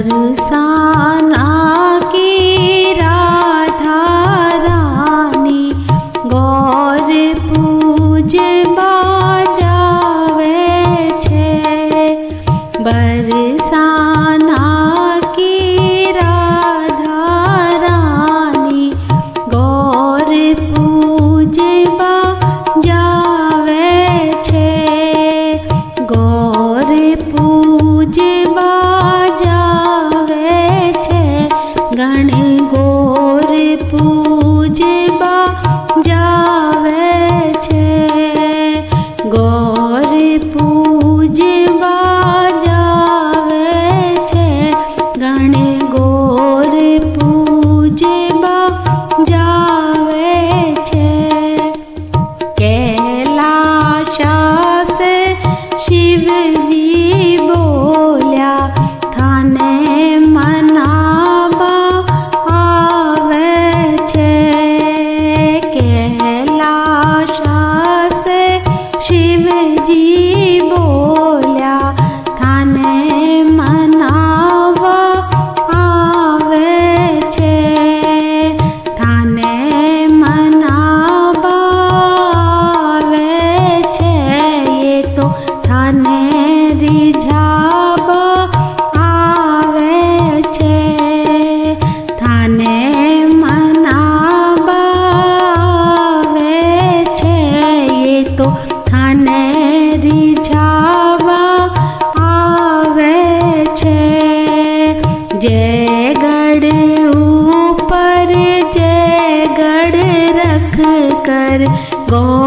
बरसाना की राधा रानी गौर पूजवा जावे छे। बरसाना की राधा रानी गौर पूजवा जावे छे। गौर पूजवा जावे छे। गण गौर पूजवा जावे छे। गौर पूजवा जावे छे। गण गौर पूजवा जावे छे। कैलाश शिवजी बोल्या थाने मनावा आवे छे। कैलाश शिवजी बोल्या थाने मनावा आवे छे। थाने मनावा आवे छे। ये तो थाने रिझावा आवे छे। थाने मनावा आवे छे। ये तो थाने रिझावा आवे छे। जयगढ़ ऊपर जयगढ़ रख कर गौ